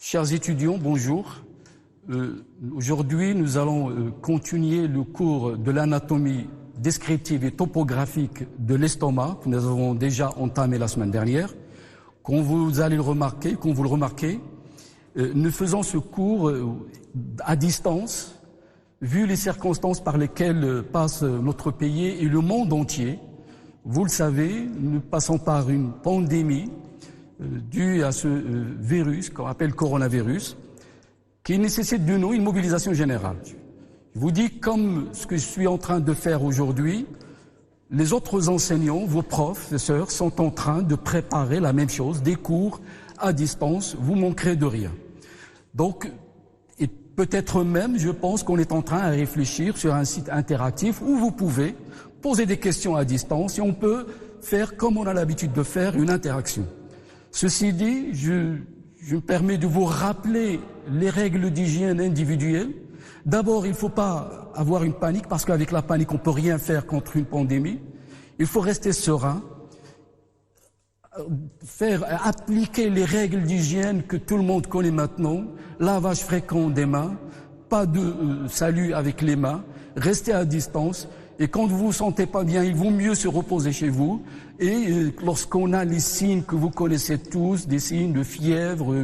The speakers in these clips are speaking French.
Chers étudiants, bonjour. Aujourd'hui, nous allons continuer le cours de l'anatomie descriptive et topographique de l'estomac que nous avons déjà entamé la semaine dernière. Comme vous le remarquez, nous faisons ce cours à distance, vu les circonstances par lesquelles passe notre pays et le monde entier. Vous le savez, nous passons par une pandémie due à ce virus qu'on appelle coronavirus, qui nécessite de nous une mobilisation générale. Je vous dis, comme ce que je suis en train de faire aujourd'hui, les autres enseignants, vos professeurs, sont en train de préparer la même chose, des cours à distance, vous manquerez de rien. Donc, et peut-être même, je pense qu'on est en train de réfléchir sur un site interactif où vous pouvez poser des questions à distance et on peut faire, comme on a l'habitude de faire, une interaction. Ceci dit, je me permets de vous rappeler les règles d'hygiène individuelle. D'abord, il ne faut pas avoir une panique parce qu'avec la panique, on ne peut rien faire contre une pandémie. Il faut rester serein, appliquer les règles d'hygiène que tout le monde connaît maintenant, lavage fréquent des mains, pas de salut avec les mains, rester à distance. Et quand vous vous sentez pas bien, il vaut mieux se reposer chez vous. Et lorsqu'on a les signes que vous connaissez tous, des signes de fièvre,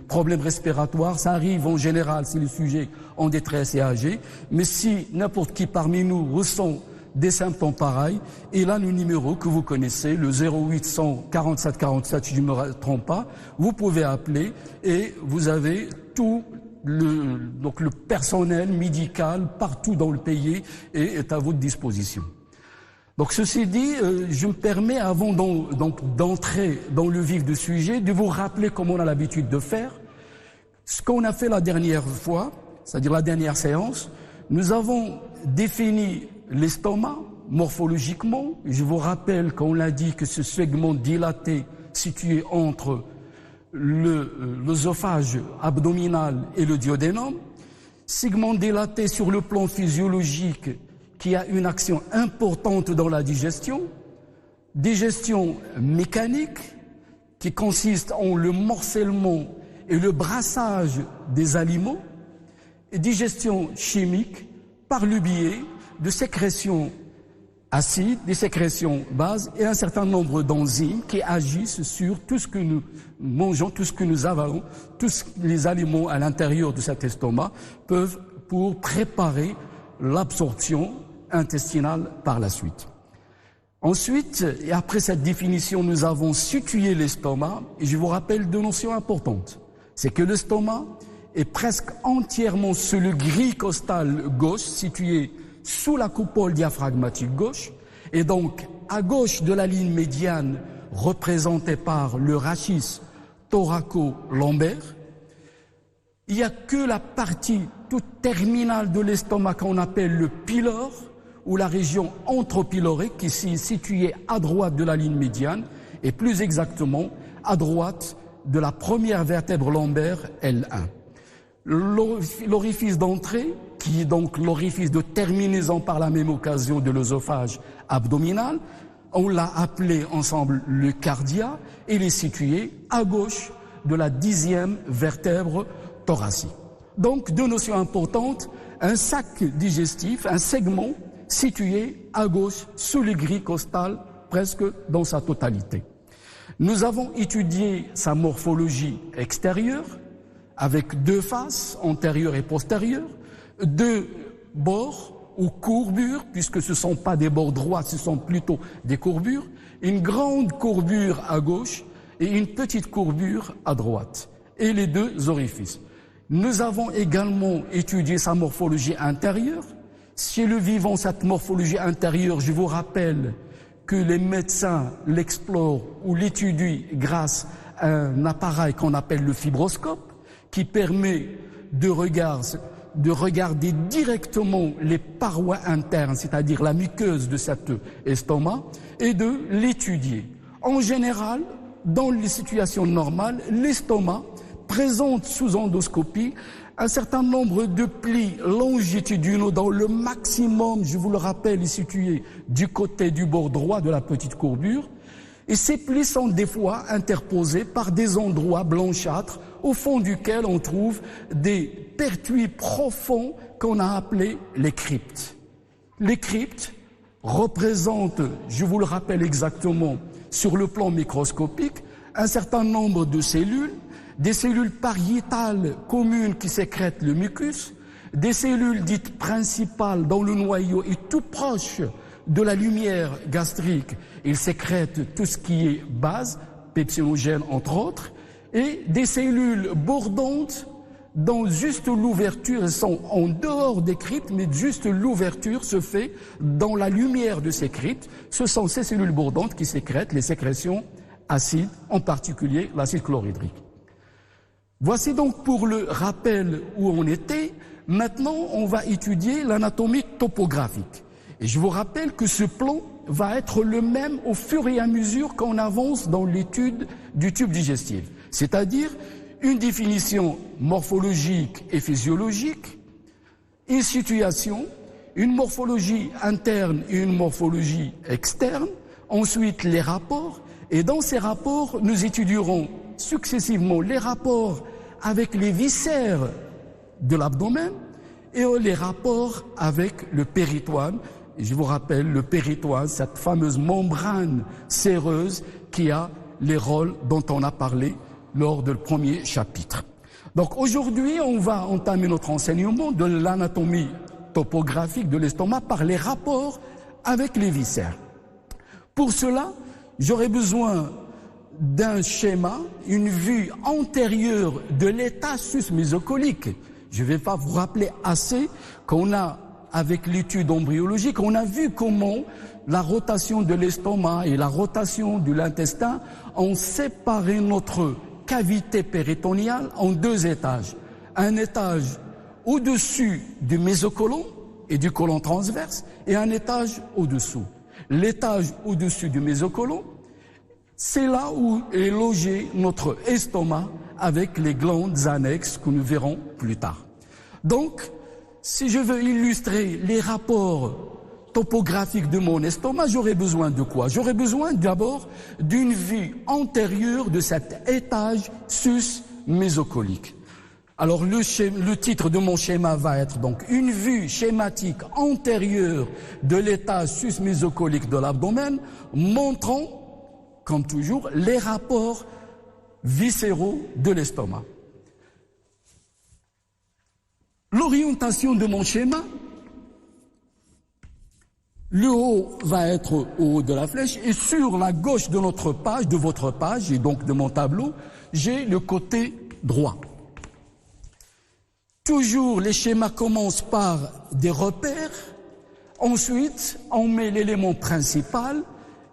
problèmes respiratoires, ça arrive en général si le sujet en détresse est âgé. Mais si n'importe qui parmi nous ressent des symptômes pareils, et là le numéro que vous connaissez, le 0800 47 47, si je ne me trompe pas, vous pouvez appeler et vous avez tout le personnel médical partout dans le pays est à votre disposition. Donc ceci dit, je me permets avant d'entrer dans le vif du sujet de vous rappeler comme on a l'habitude de faire. Ce qu'on a fait la dernière fois, c'est-à-dire la dernière séance, nous avons défini l'estomac morphologiquement. Je vous rappelle qu'on l'a dit que ce segment dilaté situé entre l'œsophage abdominal et le duodénum, segment dilaté sur le plan physiologique qui a une action importante dans la digestion mécanique qui consiste en le morcellement et le brassage des aliments, et digestion chimique par le biais de sécrétions acides, des sécrétions bases et un certain nombre d'enzymes qui agissent sur tout ce que nous mangeons, tout ce que nous avalons, tous les aliments à l'intérieur de cet estomac peuvent pour préparer l'absorption intestinale par la suite. Ensuite, et après cette définition, nous avons situé l'estomac et je vous rappelle deux notions importantes. C'est que l'estomac est presque entièrement sur le gris costal gauche, situé sous la coupole diaphragmatique gauche, et donc à gauche de la ligne médiane représentée par le rachis thoraco-lombaire. Il n'y a que la partie toute terminale de l'estomac qu'on appelle le pylore, ou la région antropylorique qui est située à droite de la ligne médiane, et plus exactement à droite de la première vertèbre lombaire L1. L'orifice d'entrée, qui est donc l'orifice de terminaison par la même occasion de l'œsophage abdominal, on l'a appelé ensemble le cardia, et il est situé à gauche de la 10e vertèbre thoracique. Donc deux notions importantes, un sac digestif, un segment situé à gauche sous le gris costal presque dans sa totalité. Nous avons étudié sa morphologie extérieure, avec deux faces, antérieure et postérieure, deux bords ou courbures, puisque ce ne sont pas des bords droits, ce sont plutôt des courbures, une grande courbure à gauche et une petite courbure à droite, et les deux orifices. Nous avons également étudié sa morphologie intérieure. Chez le vivant, cette morphologie intérieure, je vous rappelle que les médecins l'explorent ou l'étudient grâce à un appareil qu'on appelle le fibroscope, qui permet de regarder directement les parois internes, c'est-à-dire la muqueuse de cet estomac, et de l'étudier. En général, dans les situations normales, l'estomac présente sous endoscopie un certain nombre de plis longitudinaux dont le maximum, je vous le rappelle, est situé du côté du bord droit de la petite courbure, Et ces plis sont des fois interposés par des endroits blanchâtres au fond duquel on trouve des pertuis profonds qu'on a appelés les cryptes. Les cryptes représentent, je vous le rappelle exactement, sur le plan microscopique, un certain nombre de cellules, des cellules pariétales communes qui sécrètent le mucus, des cellules dites principales dont le noyau est tout proche de la lumière gastrique. Ils sécrètent tout ce qui est base, pepsinogène entre autres, et des cellules bordantes dont juste l'ouverture, elles sont en dehors des cryptes, mais juste l'ouverture se fait dans la lumière de ces cryptes. Ce sont ces cellules bordantes qui sécrètent les sécrétions acides, en particulier l'acide chlorhydrique. Voici donc pour le rappel où on était. Maintenant, on va étudier l'anatomie topographique. Et je vous rappelle que ce plan va être le même au fur et à mesure qu'on avance dans l'étude du tube digestif. C'est-à-dire une définition morphologique et physiologique, une situation, une morphologie interne et une morphologie externe, ensuite les rapports, et dans ces rapports, nous étudierons successivement les rapports avec les viscères de l'abdomen et les rapports avec le péritoine. Et je vous rappelle, le péritoine, cette fameuse membrane séreuse qui a les rôles dont on a parlé lors du premier chapitre. Donc aujourd'hui, on va entamer notre enseignement de l'anatomie topographique de l'estomac par les rapports avec les viscères. Pour cela, j'aurai besoin d'un schéma, une vue antérieure de l'état sus-mésocolique. Je ne vais pas vous rappeler assez qu'on a, avec l'étude embryologique, on a vu comment la rotation de l'estomac et la rotation de l'intestin ont séparé notre cavité péritoniale en deux étages. Un étage au-dessus du mésocôlon et du côlon transverse et un étage au-dessous. L'étage au-dessus du mésocôlon, c'est là où est logé notre estomac avec les glandes annexes que nous verrons plus tard. Donc, si je veux illustrer les rapports topographique de mon estomac, j'aurais besoin de quoi? J'aurais besoin d'abord d'une vue antérieure de cet étage sus-mésocolique. Alors le titre de mon schéma va être donc une vue schématique antérieure de l'étage sus-mésocolique de l'abdomen, montrant, comme toujours, les rapports viscéraux de l'estomac. L'orientation de mon schéma, le haut va être au haut de la flèche et sur la gauche de notre page, de votre page et donc de mon tableau, j'ai le côté droit. Toujours les schémas commencent par des repères, ensuite on met l'élément principal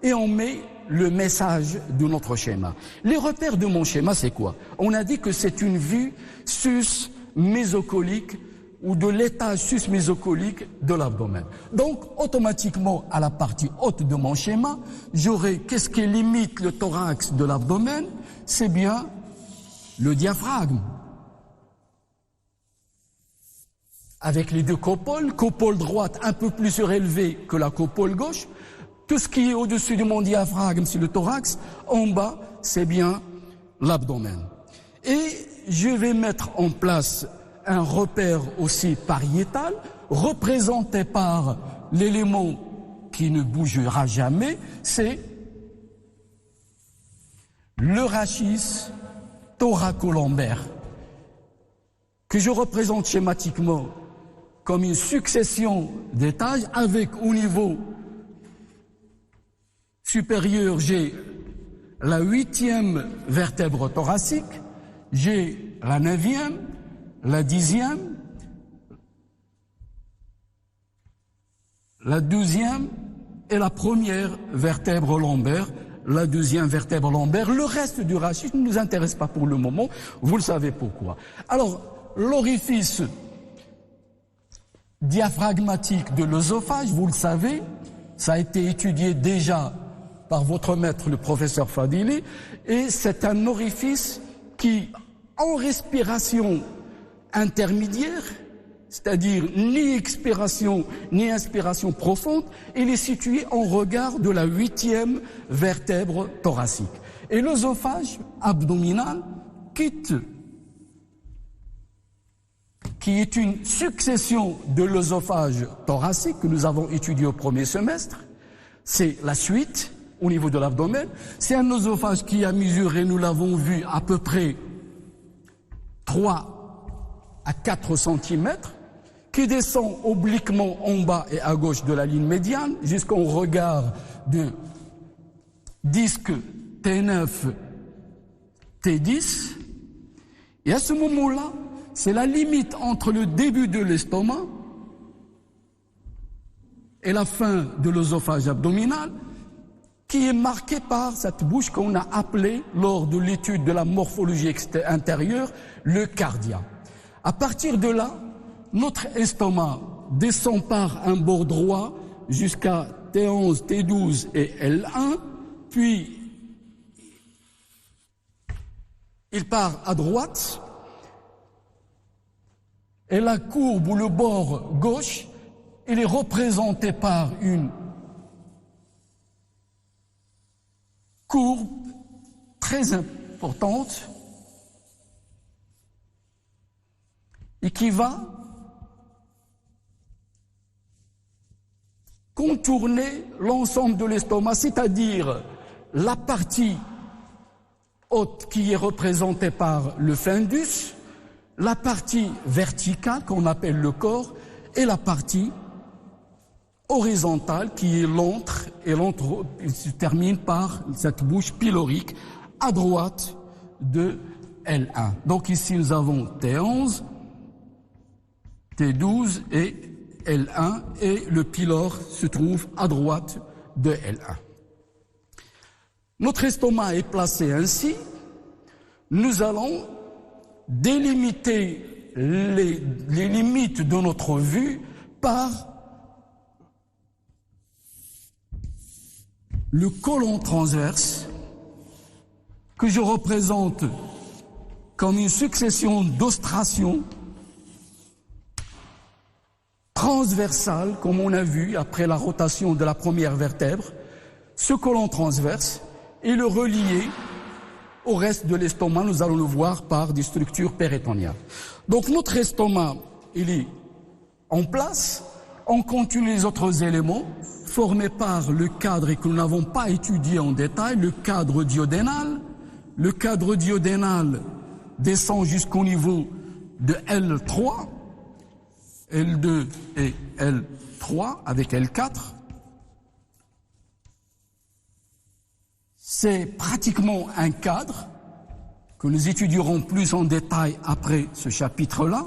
et on met le message de notre schéma. Les repères de mon schéma, c'est quoi? On a dit que c'est une vue sus-mésocolique ou de l'étage sus-mésocolique de l'abdomen. Donc, automatiquement, à la partie haute de mon schéma, j'aurai qu'est-ce qui limite le thorax de l'abdomen? C'est bien le diaphragme. Avec les deux copoles, copole droite un peu plus surélevée que la copole gauche. Tout ce qui est au-dessus de mon diaphragme, c'est le thorax. En bas, c'est bien l'abdomen. Et je vais mettre en place un repère aussi pariétal, représenté par l'élément qui ne bougera jamais, c'est le rachis thoracolombaire, que je représente schématiquement comme une succession d'étages avec au niveau supérieur, j'ai la 8e vertèbre thoracique, j'ai la 9e, la 10e, la 12e et la première vertèbre lombaire, la 2e vertèbre lombaire. Le reste du rachis ne nous intéresse pas pour le moment, vous le savez pourquoi. Alors, l'orifice diaphragmatique de l'œsophage, vous le savez, ça a été étudié déjà par votre maître, le professeur Fadili, et c'est un orifice qui, en respiration intermédiaire, c'est-à-dire ni expiration ni inspiration profonde. Il est situé en regard de la 8e vertèbre thoracique. Et l'œsophage abdominal qui est une succession de l'œsophage thoracique que nous avons étudié au premier semestre, c'est la suite au niveau de l'abdomen. C'est un œsophage qui a mesuré, nous l'avons vu, à peu près 3 à 4 cm, qui descend obliquement en bas et à gauche de la ligne médiane jusqu'au regard de disque T9, T10. Et à ce moment-là, c'est la limite entre le début de l'estomac et la fin de l'œsophage abdominal, qui est marquée par cette bouche qu'on a appelée, lors de l'étude de la morphologie intérieure, le cardia. À partir de là, notre estomac descend par un bord droit jusqu'à T11, T12 et L1, puis il part à droite, et la courbe ou le bord gauche, il est représenté par une courbe très importante et qui va contourner l'ensemble de l'estomac, c'est-à-dire la partie haute qui est représentée par le fundus, la partie verticale qu'on appelle le corps et la partie horizontale qui est l'antre, et l'antre se termine par cette bouche pylorique à droite de L1. Donc ici nous avons T11, T12 et L1 et le pylore se trouve à droite de L1. Notre estomac est placé ainsi. Nous allons délimiter les limites de notre vue par le côlon transverse que je représente comme une succession d'ostrations transversales, comme on a vu après la rotation de la première vertèbre. Ce côlon transverse est le relié au reste de l'estomac, nous allons le voir par des structures péritoniales. Donc notre estomac, il est en place. On continue les autres éléments formés par le cadre et que nous n'avons pas étudié en détail, le cadre duodénal. Le cadre duodénal descend jusqu'au niveau de L3, L2 et L3 avec L4. C'est pratiquement un cadre que nous étudierons plus en détail après ce chapitre-là.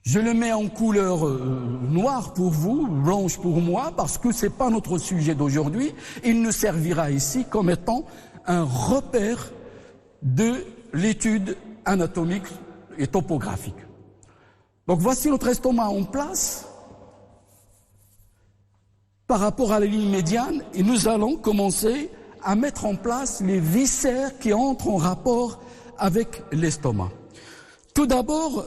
Je le mets en couleur noire pour vous, blanche pour moi, parce que ce n'est pas notre sujet d'aujourd'hui. Il nous servira ici comme étant un repère de l'étude anatomique et topographique. Donc voici notre estomac en place par rapport à la ligne médiane, et nous allons commencer à mettre en place les viscères qui entrent en rapport avec l'estomac. Tout d'abord,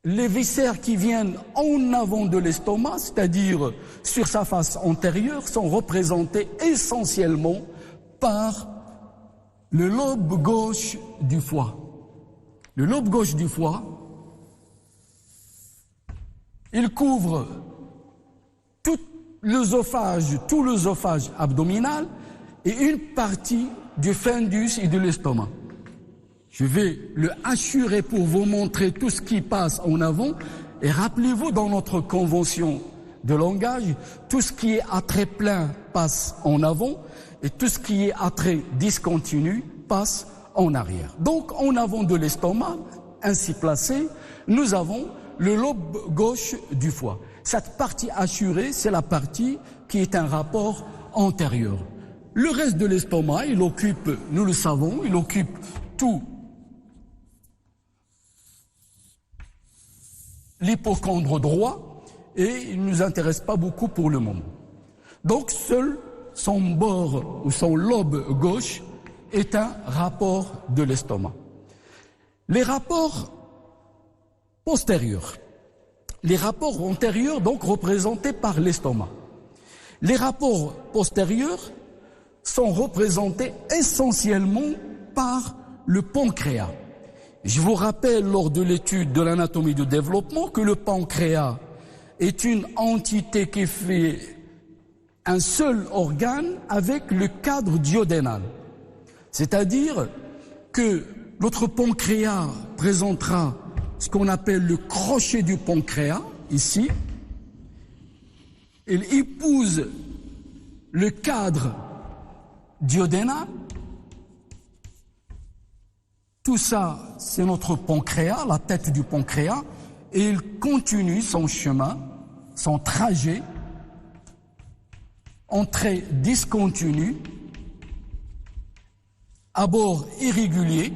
les viscères qui viennent en avant de l'estomac, c'est-à-dire sur sa face antérieure, sont représentés essentiellement par le lobe gauche du foie. Le lobe gauche du foie, il couvre tout l'œsophage abdominal et une partie du fundus et de l'estomac. Je vais le hachurer pour vous montrer tout ce qui passe en avant. Et rappelez-vous, dans notre convention de langage, tout ce qui est à trait plein passe en avant et tout ce qui est à trait discontinu passe en arrière. Donc, en avant de l'estomac, ainsi placé, nous avons le lobe gauche du foie. Cette partie hachurée, c'est la partie qui est un rapport antérieur. Le reste de l'estomac, il occupe, nous le savons, il occupe tout l'hypocondre droit et il ne nous intéresse pas beaucoup pour le moment. Donc seul son bord ou son lobe gauche est un rapport de l'estomac. Les rapports postérieurs. Les rapports antérieurs, donc, représentés par l'estomac. Les rapports postérieurs sont représentés essentiellement par le pancréas. Je vous rappelle, lors de l'étude de l'anatomie du développement, que le pancréas est une entité qui fait un seul organe avec le cadre duodénal. C'est-à-dire que notre pancréas présentera ce qu'on appelle le crochet du pancréas, ici. Il épouse le cadre duodénal. Tout ça, c'est notre pancréas, la tête du pancréas, et il continue son chemin, son trajet, en trait discontinu, à bord irrégulier,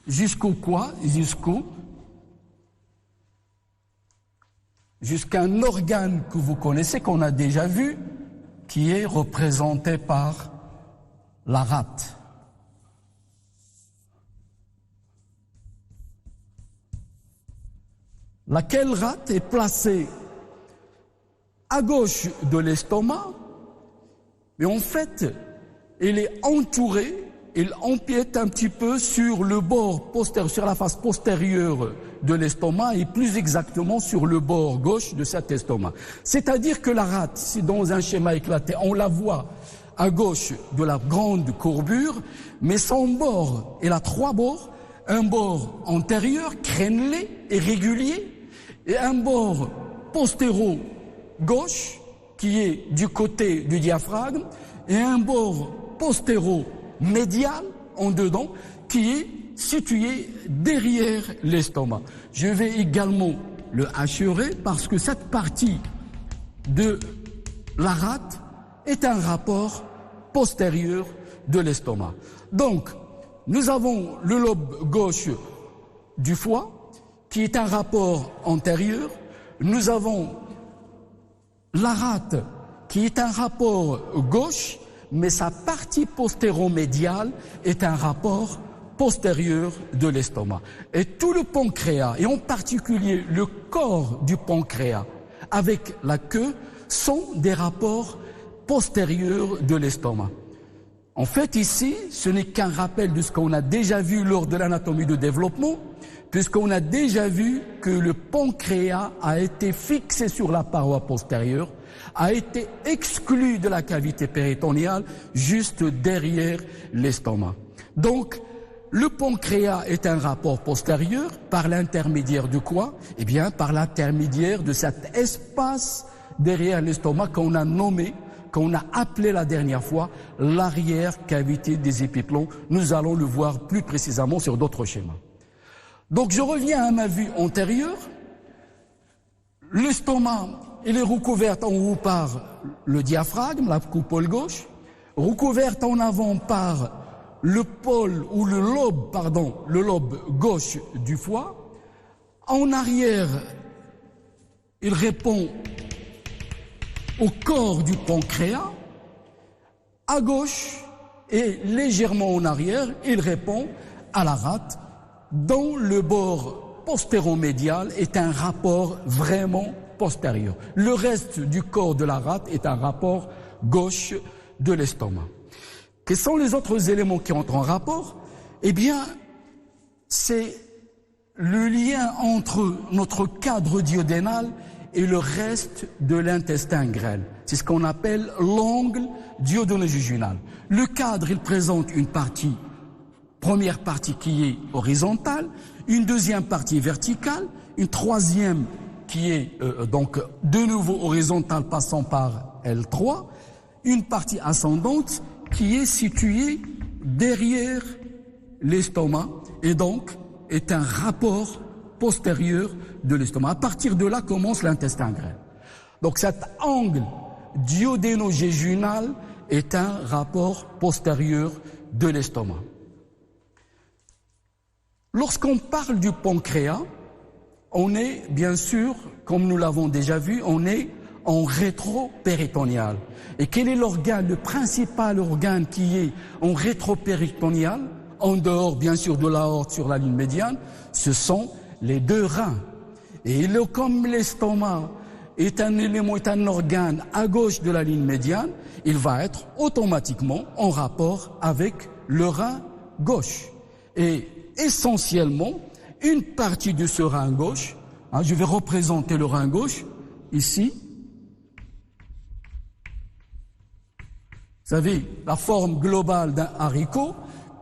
jusqu'au quoi? Jusqu'à un organe que vous connaissez, qu'on a déjà vu, qui est représenté par la rate. Laquelle rate est placée à gauche de l'estomac, mais en fait, elle est entourée, elle empiète un petit peu sur le bord postérieur, sur la face postérieure de l'estomac et plus exactement sur le bord gauche de cet estomac. C'est-à-dire que la rate, si dans un schéma éclaté, on la voit à gauche de la grande courbure, mais son bord, elle a trois bords, un bord antérieur, crénelé et régulier, et un bord postéro-gauche, qui est du côté du diaphragme, et un bord postéro-médial, en dedans, qui est situé derrière l'estomac. Je vais également le hachurer parce que cette partie de la rate est un rapport postérieur de l'estomac. Donc, nous avons le lobe gauche du foie, qui est un rapport antérieur. Nous avons la rate, qui est un rapport gauche, mais sa partie postéromédiale est un rapport postérieur de l'estomac. Et tout le pancréas, et en particulier le corps du pancréas, avec la queue, sont des rapports postérieurs de l'estomac. En fait, ici, ce n'est qu'un rappel de ce qu'on a déjà vu lors de l'anatomie de développement, puisqu'on a déjà vu que le pancréas a été fixé sur la paroi postérieure, a été exclu de la cavité péritonéale, juste derrière l'estomac. Donc, le pancréas est un rapport postérieur par l'intermédiaire de quoi? Eh bien, par l'intermédiaire de cet espace derrière l'estomac qu'on a nommé, qu'on a appelé la dernière fois l'arrière-cavité des épiplombs. Nous allons le voir plus précisément sur d'autres schémas. Donc, je reviens à ma vue antérieure. L'estomac, il est recouvert en haut par le diaphragme, la coupole gauche, recouverte en avant par le pôle ou le lobe gauche du foie. En arrière, il répond au corps du pancréas. À gauche et légèrement en arrière, il répond à la rate, dont le bord postéromédial est un rapport vraiment postérieur. Le reste du corps de la rate est un rapport gauche de l'estomac. Quels sont les autres éléments qui entrent en rapport? Eh bien, c'est le lien entre notre cadre duodénal et le reste de l'intestin grêle. C'est ce qu'on appelle l'angle duodéno-jejunal. Le cadre, il présente une partie, première partie qui est horizontale, une deuxième partie verticale, une troisième qui est donc de nouveau horizontale passant par L3, une partie ascendante qui est située derrière l'estomac et donc est un rapport postérieur de l'estomac. À partir de là commence l'intestin grêle. Donc cet angle duodéno-jejunal est un rapport postérieur de l'estomac. Lorsqu'on parle du pancréas, on est bien sûr, comme nous l'avons déjà vu, on est en rétropéritonéal. Et quel est l'organe, le principal organe qui est en rétropéritonéal, en dehors bien sûr de l'aorte sur la ligne médiane, ce sont les deux reins. Et comme l'estomac est un élément, est un organe à gauche de la ligne médiane, il va être automatiquement en rapport avec le rein gauche. Et essentiellement, une partie de ce rein gauche, je vais représenter le rein gauche ici. Vous savez, la forme globale d'un haricot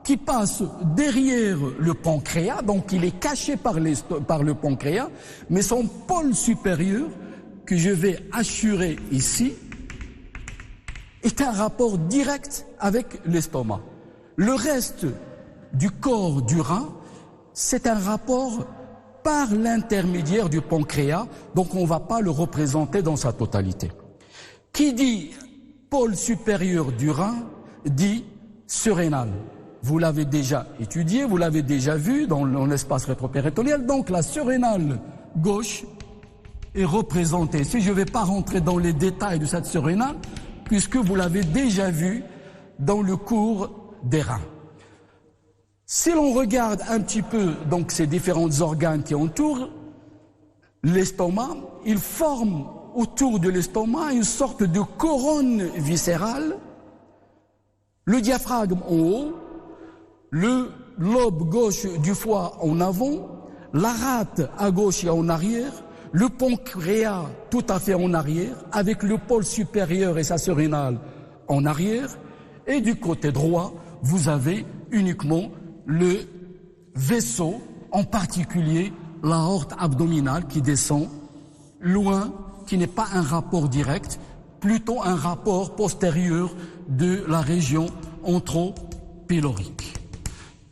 qui passe derrière le pancréas, donc il est caché par le pancréas, mais son pôle supérieur, que je vais assurer ici, est un rapport direct avec l'estomac. Le reste du corps du rein, c'est un rapport par l'intermédiaire du pancréas, donc on ne va pas le représenter dans sa totalité. Qui dit pôle supérieur du rein dit surrénal. Vous l'avez déjà étudié, vous l'avez déjà vu dans l'espace rétropéritonéal. Donc la surrénale gauche est représentée. Si je ne vais pas rentrer dans les détails de cette surrénale, puisque vous l'avez déjà vu dans le cours des reins. Si l'on regarde un petit peu donc ces différents organes qui entourent l'estomac, ils forment autour de l'estomac une sorte de couronne viscérale, le diaphragme en haut, le lobe gauche du foie en avant, la rate à gauche et en arrière, le pancréas tout à fait en arrière, avec le pôle supérieur et sa surrénale en arrière, et du côté droit, vous avez uniquement le vaisseau, en particulier l'aorte abdominale qui descend loin, qui n'est pas un rapport direct, plutôt un rapport postérieur de la région anthropylorique.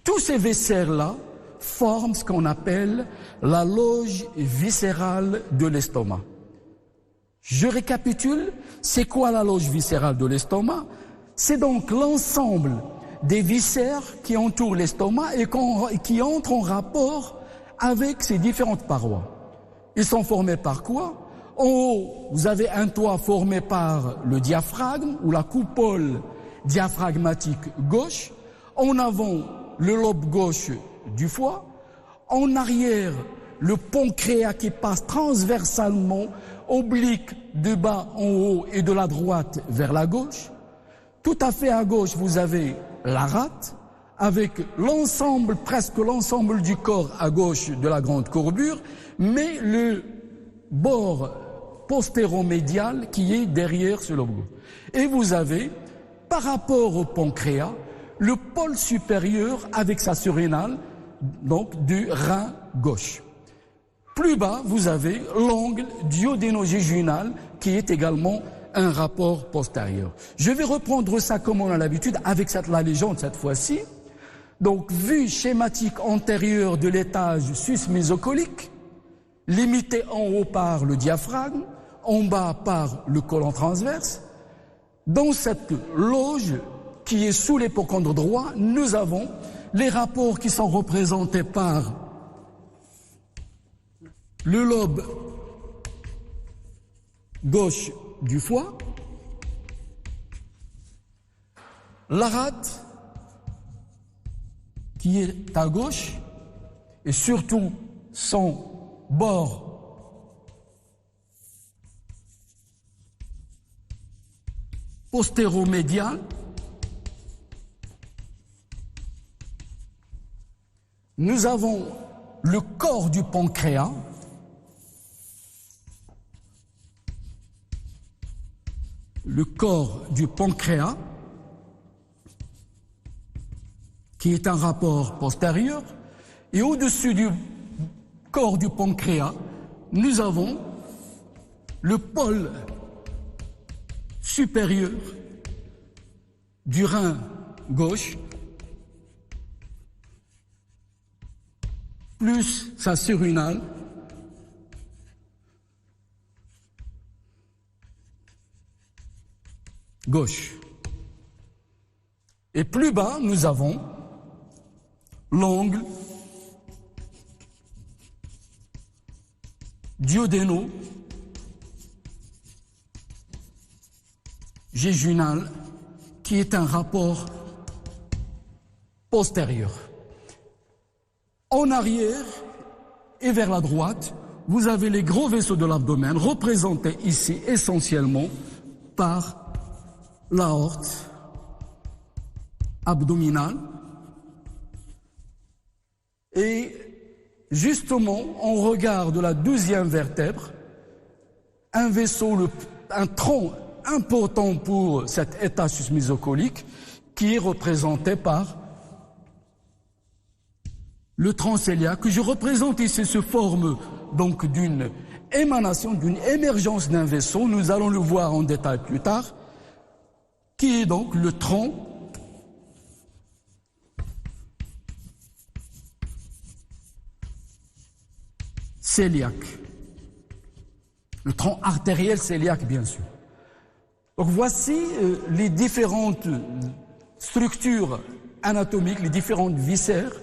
Tous ces viscères-là forment ce qu'on appelle la loge viscérale de l'estomac. Je récapitule, c'est quoi la loge viscérale de l'estomac? C'est donc l'ensemble des viscères qui entourent l'estomac et qui entrent en rapport avec ces différentes parois. Ils sont formés par quoi? En haut, vous avez un toit formé par le diaphragme ou la coupole diaphragmatique gauche. En avant, le lobe gauche du foie. En arrière, le pancréas qui passe transversalement, oblique de bas en haut et de la droite vers la gauche. Tout à fait à gauche, vous avez la rate, avec l'ensemble, presque l'ensemble du corps à gauche de la grande courbure, mais le bord postéromédial qui est derrière ce lobe. Et vous avez, par rapport au pancréas, le pôle supérieur avec sa surrénale, donc du rein gauche. Plus bas, vous avez l'angle duodéno-jéjunal qui est également un rapport postérieur. Je vais reprendre ça comme on a l'habitude avec la légende cette fois-ci. Donc, vue schématique antérieure de l'étage sus-mésocolique, limité en haut par le diaphragme, en bas par le côlon transverse. Dans cette loge qui est sous l'hypocondre droit, nous avons les rapports qui sont représentés par le lobe gauche du foie, la rate qui est à gauche et surtout son bord postéromédial. Nous avons le corps du pancréas, qui est un rapport postérieur, et au-dessus du corps du pancréas, nous avons le pôle supérieur du rein gauche, plus sa surrénale, gauche. Et plus bas, nous avons l'angle duodéno-jéjunal qui est un rapport postérieur. En arrière et vers la droite, vous avez les gros vaisseaux de l'abdomen représentés ici essentiellement par l'aorte abdominale. Et justement, on regarde la 12e vertèbre, un vaisseau, un tronc important pour cet état susmésocolique qui est représenté par le tronc cœliaque, que je représente ici sous forme donc d'une émanation, d'une émergence d'un vaisseau, nous allons le voir en détail plus tard, qui est donc le tronc cœliaque, le tronc artériel cœliaque bien sûr. Donc voici les différentes structures anatomiques, les différentes viscères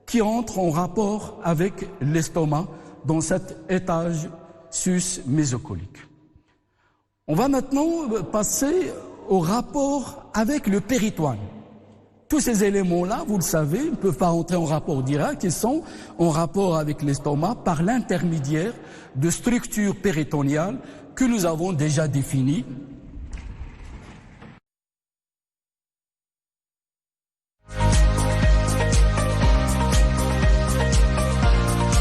qui entrent en rapport avec l'estomac dans cet étage sus-mésocolique. On va maintenant passer au rapport avec le péritoine. Tous ces éléments-là, vous le savez, ne peuvent pas entrer en rapport direct, ils sont en rapport avec l'estomac par l'intermédiaire de structures péritoniales que nous avons déjà définies